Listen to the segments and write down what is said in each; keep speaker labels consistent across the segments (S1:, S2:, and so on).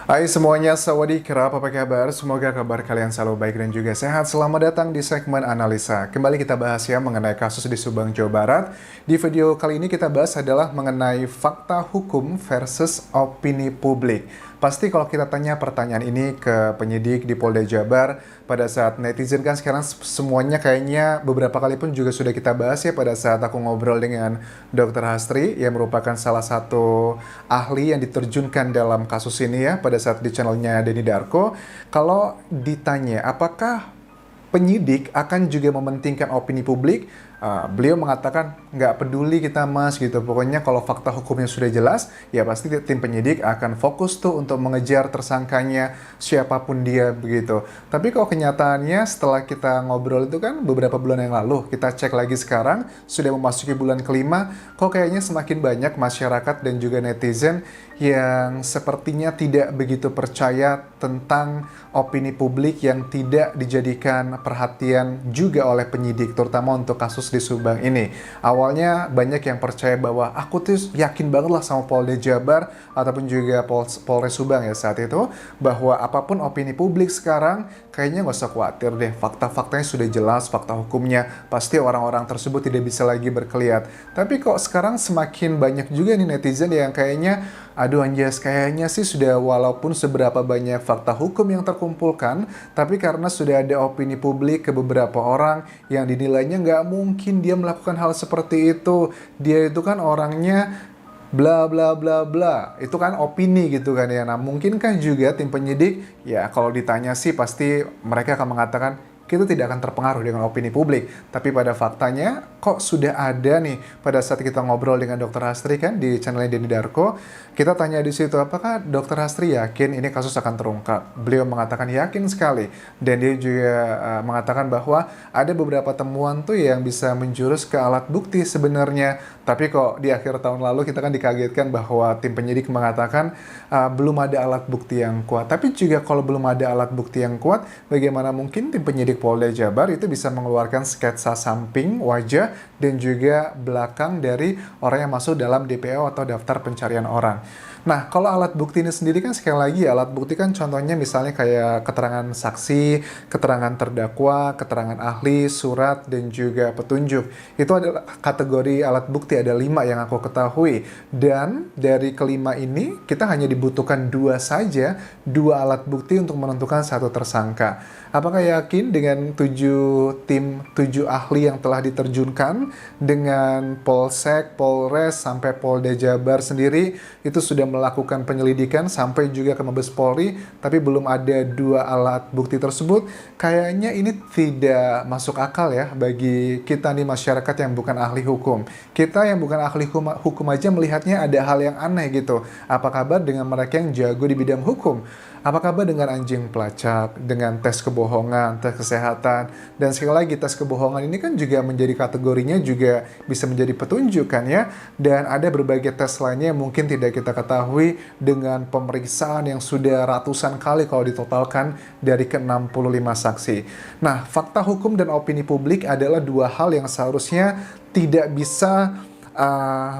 S1: Hai semuanya, sawadee krap, apa kabar? Semoga kabar kalian selalu baik dan juga sehat. Selamat datang di segmen analisa. Kembali kita bahas ya mengenai kasus di Subang, Jawa Barat. Di video kali ini kita bahas adalah mengenai fakta hukum versus opini publik. Pasti kalau kita tanya pertanyaan ini ke penyidik di Polda Jabar, pada saat netizen kan sekarang semuanya kayaknya beberapa kali pun juga sudah kita bahas ya pada saat aku ngobrol dengan Dr. Hastri yang merupakan salah satu ahli yang diterjunkan dalam kasus ini ya pada saat di channelnya Denny Darko. Kalau ditanya apakah penyidik akan juga mementingkan opini publik, beliau mengatakan nggak peduli kita mas gitu, pokoknya kalau fakta hukumnya sudah jelas ya pasti tim penyidik akan fokus tuh untuk mengejar tersangkanya siapapun dia begitu. Tapi kalau kenyataannya setelah kita ngobrol itu kan beberapa bulan yang lalu, kita cek lagi sekarang sudah memasuki bulan kelima, kok kayaknya semakin banyak masyarakat dan juga netizen yang sepertinya tidak begitu percaya tentang opini publik yang tidak dijadikan perhatian juga oleh penyidik, terutama untuk kasus di Subang ini. Awalnya banyak yang percaya bahwa aku tuh yakin banget lah sama Polda Jabar ataupun juga Polres Subang ya saat itu, bahwa apapun opini publik sekarang kayaknya nggak usah khawatir deh, fakta-faktanya sudah jelas, fakta hukumnya pasti orang-orang tersebut tidak bisa lagi berkelihat. Tapi kok sekarang semakin banyak juga nih netizen yang kayaknya aduh anjas, kayaknya sih sudah walaupun seberapa banyak fakta hukum yang terkumpulkan, tapi karena sudah ada opini publik ke beberapa orang yang dinilainya nggak mungkin dia melakukan hal seperti itu. Dia itu kan orangnya bla bla bla bla. Itu kan opini gitu kan ya. Nah mungkin kan juga tim penyidik, ya kalau ditanya sih pasti mereka akan mengatakan kita tidak akan terpengaruh dengan opini publik. Tapi pada faktanya, kok sudah ada nih, pada saat kita ngobrol dengan Dr. Hastri kan di channelnya Denny Darko, kita tanya di situ, apakah Dr. Hastri yakin ini kasus akan terungkap? Beliau mengatakan yakin sekali. Dan dia juga mengatakan bahwa ada beberapa temuan tuh yang bisa menjurus ke alat bukti sebenarnya. Tapi kok di akhir tahun lalu kita kan dikagetkan bahwa tim penyidik mengatakan belum ada alat bukti yang kuat. Tapi juga kalau belum ada alat bukti yang kuat, bagaimana mungkin tim penyidik Polda Jabar itu bisa mengeluarkan sketsa samping, wajah, dan juga belakang dari orang yang masuk dalam DPO atau daftar pencarian orang. Nah, kalau alat bukti ini sendiri kan sekali lagi alat bukti kan contohnya misalnya kayak keterangan saksi, keterangan terdakwa, keterangan ahli, surat, dan juga petunjuk. Itu adalah kategori alat bukti, ada 5 yang aku ketahui. Dan dari kelima ini kita hanya dibutuhkan 2 saja, 2 alat bukti untuk menentukan satu tersangka. Apakah yakin dengan 7 ahli yang telah diterjunkan dengan Polsek, Polres, sampai Polda Jabar sendiri itu sudah melakukan penyelidikan sampai juga ke Mabes Polri, tapi belum ada 2 alat bukti tersebut? Kayaknya ini tidak masuk akal ya bagi kita nih masyarakat yang bukan ahli hukum. Kita yang bukan ahli hukum aja melihatnya ada hal yang aneh gitu. Apa kabar dengan mereka yang jago di bidang hukum? Apa kabar dengan anjing pelacak, dengan tes kebohongan, tes kesehatan, dan sekali lagi tes kebohongan ini kan juga menjadi kategorinya juga bisa menjadi petunjuk kan ya, dan ada berbagai tes lainnya yang mungkin tidak kita ketahui dengan pemeriksaan yang sudah ratusan kali kalau ditotalkan dari ke-65 saksi. Nah, fakta hukum dan opini publik adalah 2 hal yang seharusnya tidak bisa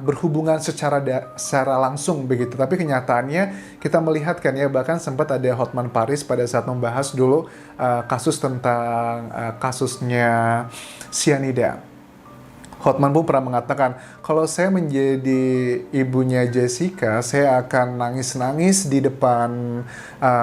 S1: berhubungan secara langsung begitu, tapi kenyataannya kita melihat kan ya, bahkan sempat ada Hotman Paris pada saat membahas dulu kasus tentang kasusnya cyanida. Hotman pun pernah mengatakan, kalau saya menjadi ibunya Jessica, saya akan nangis-nangis di depan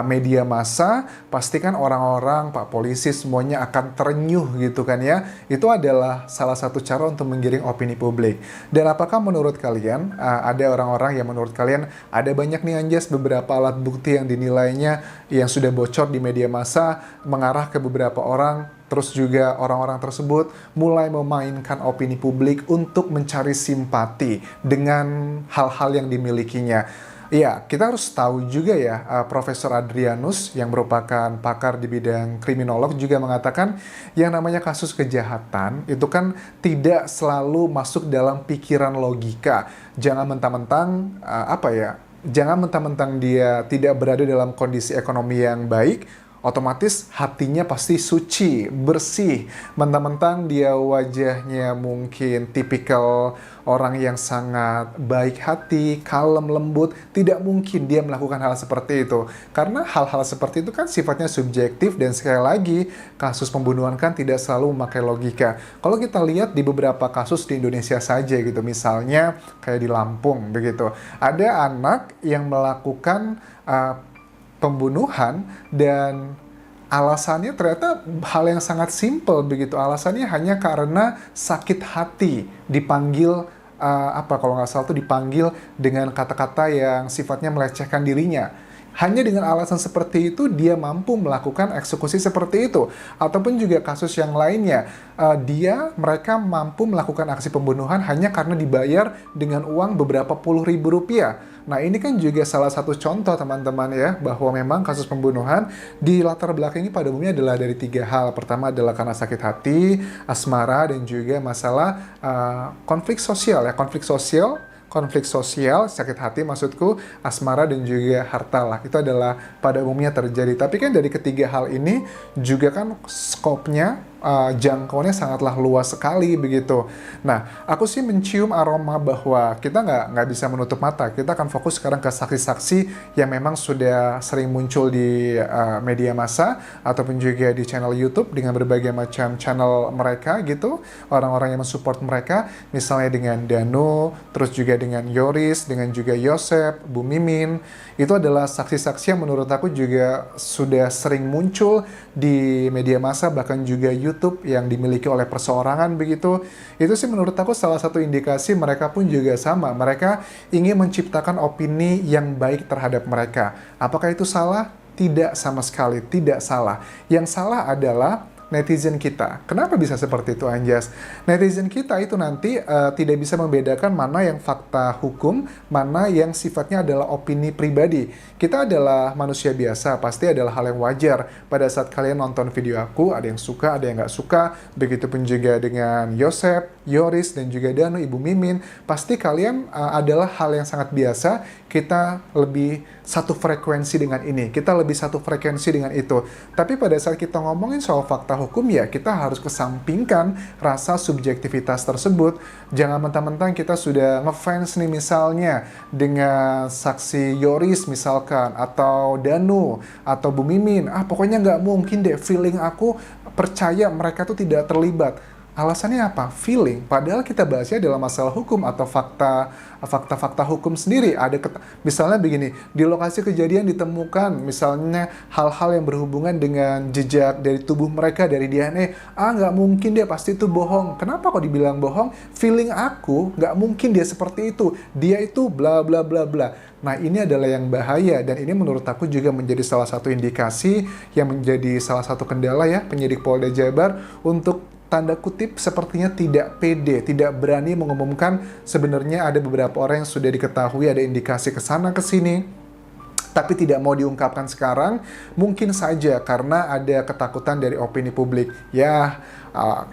S1: media massa, pastikan orang-orang, Pak Polisi, semuanya akan terenyuh gitu kan ya. Itu adalah salah satu cara untuk menggiring opini publik. Dan apakah menurut kalian, ada orang-orang yang menurut kalian, ada banyak nih anjas beberapa alat bukti yang dinilainya yang sudah bocor di media massa, mengarah ke beberapa orang, terus juga orang-orang tersebut mulai memainkan opini publik untuk mencari simpati dengan hal-hal yang dimilikinya. Ya, kita harus tahu juga ya, Profesor Adrianus yang merupakan pakar di bidang kriminolog juga mengatakan yang namanya kasus kejahatan itu kan tidak selalu masuk dalam pikiran logika. Jangan mentang-mentang jangan mentang-mentang dia tidak berada dalam kondisi ekonomi yang baik, otomatis hatinya pasti suci, bersih. Mentang-mentang dia wajahnya mungkin tipikal orang yang sangat baik hati, kalem, lembut, tidak mungkin dia melakukan hal seperti itu. Karena hal-hal seperti itu kan sifatnya subjektif, dan sekali lagi, kasus pembunuhan kan tidak selalu memakai logika. Kalau kita lihat di beberapa kasus di Indonesia saja gitu, misalnya kayak di Lampung begitu, ada anak yang melakukan pembunuhan, dan alasannya ternyata hal yang sangat simpel begitu. Alasannya hanya karena sakit hati, dipanggil kalau nggak salah tuh dipanggil dengan kata-kata yang sifatnya melecehkan dirinya. Hanya dengan alasan seperti itu dia mampu melakukan eksekusi seperti itu. Ataupun juga kasus yang lainnya, mereka mampu melakukan aksi pembunuhan hanya karena dibayar dengan uang beberapa puluh ribu rupiah. Nah, ini kan juga salah satu contoh teman-teman ya, bahwa memang kasus pembunuhan di latar belakang ini pada umumnya adalah dari 3 hal. Pertama adalah karena sakit hati, asmara, dan juga masalah konflik sosial ya, konflik sosial, sakit hati maksudku, asmara, dan juga harta lah. Itu adalah pada umumnya terjadi. Tapi kan dari ketiga hal ini juga kan skopnya, jangkauannya sangatlah luas sekali begitu. Nah, aku sih mencium aroma bahwa kita nggak bisa menutup mata. Kita akan fokus sekarang ke saksi-saksi yang memang sudah sering muncul di media massa ataupun juga di channel YouTube dengan berbagai macam channel mereka gitu. Orang-orang yang mensupport mereka, misalnya dengan Danu, terus juga dengan Yoris, dengan juga Yosep, Bu Mimin. Itu adalah saksi-saksi yang menurut aku juga sudah sering muncul di media massa, bahkan juga YouTube yang dimiliki oleh perseorangan begitu. Itu sih menurut aku salah satu indikasi mereka pun juga sama. Mereka ingin menciptakan opini yang baik terhadap mereka. Apakah itu salah? Tidak sama sekali, tidak salah. Yang salah adalah netizen kita. Kenapa bisa seperti itu, Anjas? Netizen kita itu nanti tidak bisa membedakan mana yang fakta hukum, mana yang sifatnya adalah opini pribadi. Kita adalah manusia biasa, pasti adalah hal yang wajar. Pada saat kalian nonton video aku, ada yang suka, ada yang nggak suka. Begitupun juga dengan Yosep, Yoris, dan juga Danu, Ibu Mimin. Pasti kalian adalah hal yang sangat biasa. Kita lebih satu frekuensi dengan ini, kita lebih satu frekuensi dengan itu. Tapi pada saat kita ngomongin soal fakta hukum, ya kita harus kesampingkan rasa subjektivitas tersebut. Jangan mentang-mentang kita sudah ngefans nih misalnya dengan saksi Yoris misalkan, atau Danu, atau Bu Mimin, pokoknya nggak mungkin deh, feeling aku percaya mereka tuh tidak terlibat. Alasannya apa? Feeling. Padahal kita bahasnya dalam masalah hukum atau fakta hukum sendiri. Misalnya begini, di lokasi kejadian ditemukan misalnya hal-hal yang berhubungan dengan jejak dari tubuh mereka, dari DNA. Nggak mungkin dia, pasti itu bohong. Kenapa kok dibilang bohong? Feeling aku, nggak mungkin dia seperti itu. Dia itu bla bla bla bla. Nah, ini adalah yang bahaya, dan ini menurut aku juga menjadi salah satu indikasi yang menjadi salah satu kendala ya penyidik Polda Jabar untuk tanda kutip sepertinya tidak pede, tidak berani mengumumkan sebenarnya ada beberapa orang yang sudah diketahui ada indikasi ke sana ke sini, tapi tidak mau diungkapkan sekarang. Mungkin saja karena ada ketakutan dari opini publik. Ya,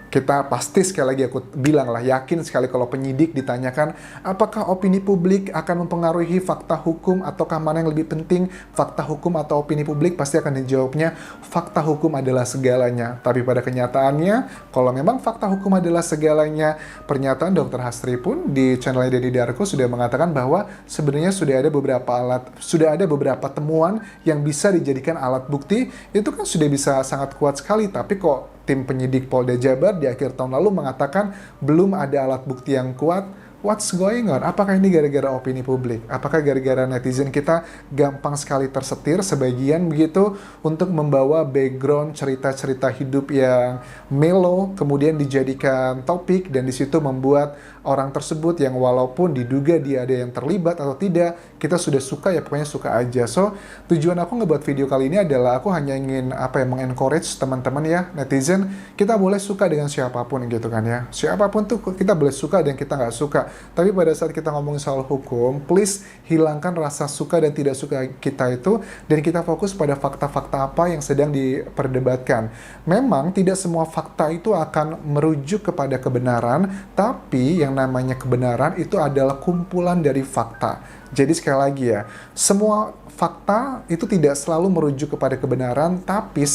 S1: kita pasti, sekali lagi aku bilang lah, yakin sekali kalau penyidik ditanyakan apakah opini publik akan mempengaruhi fakta hukum ataukah mana yang lebih penting, fakta hukum atau opini publik, pasti akan dijawabnya fakta hukum adalah segalanya. Tapi pada kenyataannya, kalau memang fakta hukum adalah segalanya, pernyataan Dr. Hastri pun di channel Deddy Darko sudah mengatakan bahwa sebenarnya sudah ada beberapa temuan yang bisa dijadikan alat bukti. Itu kan sudah bisa sangat kuat sekali, tapi kok tim penyidik Polda Jabar di akhir tahun lalu mengatakan belum ada alat bukti yang kuat. What's going on? Apakah ini gara-gara opini publik? Apakah gara-gara netizen kita gampang sekali tersetir sebagian begitu untuk membawa background cerita-cerita hidup yang mellow kemudian dijadikan topik, dan di situ membuat orang tersebut yang walaupun diduga dia ada yang terlibat atau tidak, kita sudah suka ya, pokoknya suka aja. So, tujuan aku ngebuat video kali ini adalah aku hanya ingin mengencourage teman-teman ya, netizen. Kita boleh suka dengan siapapun gitu kan ya. Siapapun tuh kita boleh suka dan kita nggak suka. Tapi pada saat kita ngomongin soal hukum, please hilangkan rasa suka dan tidak suka kita itu, dan kita fokus pada fakta-fakta apa yang sedang diperdebatkan. Memang tidak semua fakta itu akan merujuk kepada kebenaran, tapi yang yang namanya kebenaran itu adalah kumpulan dari fakta. Jadi sekali lagi ya, semua fakta itu tidak selalu merujuk kepada kebenaran, tapi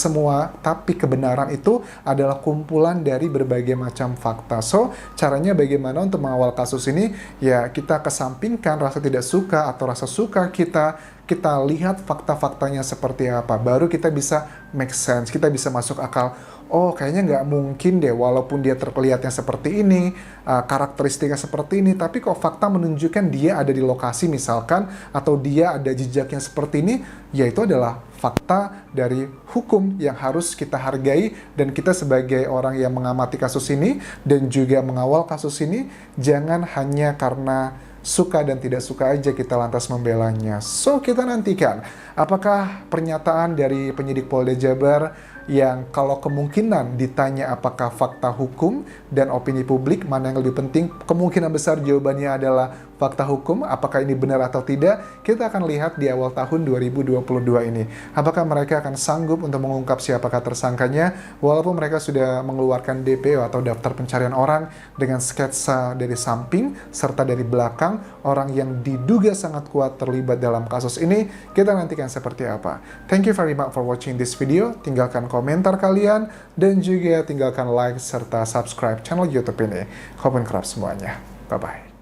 S1: kebenaran itu adalah kumpulan dari berbagai macam fakta. So, caranya bagaimana untuk mengawal kasus ini? Ya, kita kesampingkan rasa tidak suka atau rasa suka kita lihat fakta-faktanya seperti apa. Baru kita bisa make sense, kita bisa masuk akal. Oh, kayaknya nggak mungkin deh, walaupun dia terlihatnya seperti ini, karakteristiknya seperti ini, tapi kok fakta menunjukkan dia ada di lokasi misalkan, atau dia ada jejaknya seperti ini, ya itu adalah fakta dari hukum yang harus kita hargai, dan kita sebagai orang yang mengamati kasus ini, dan juga mengawal kasus ini, jangan hanya karena suka dan tidak suka aja kita lantas membelanya. So, kita nantikan apakah pernyataan dari penyidik Polda Jabar yang kalau kemungkinan ditanya apakah fakta hukum dan opini publik mana yang lebih penting, kemungkinan besar jawabannya adalah fakta hukum. Apakah ini benar atau tidak, kita akan lihat di awal tahun 2022 ini. Apakah mereka akan sanggup untuk mengungkap siapakah tersangkanya, walaupun mereka sudah mengeluarkan DPO atau daftar pencarian orang dengan sketsa dari samping serta dari belakang orang yang diduga sangat kuat terlibat dalam kasus ini. Kita nantikan seperti apa. Thank you very much for watching this video. Tinggalkan komentar kalian dan juga tinggalkan like serta subscribe channel YouTube ini. Hope and kerap semuanya. Bye-bye.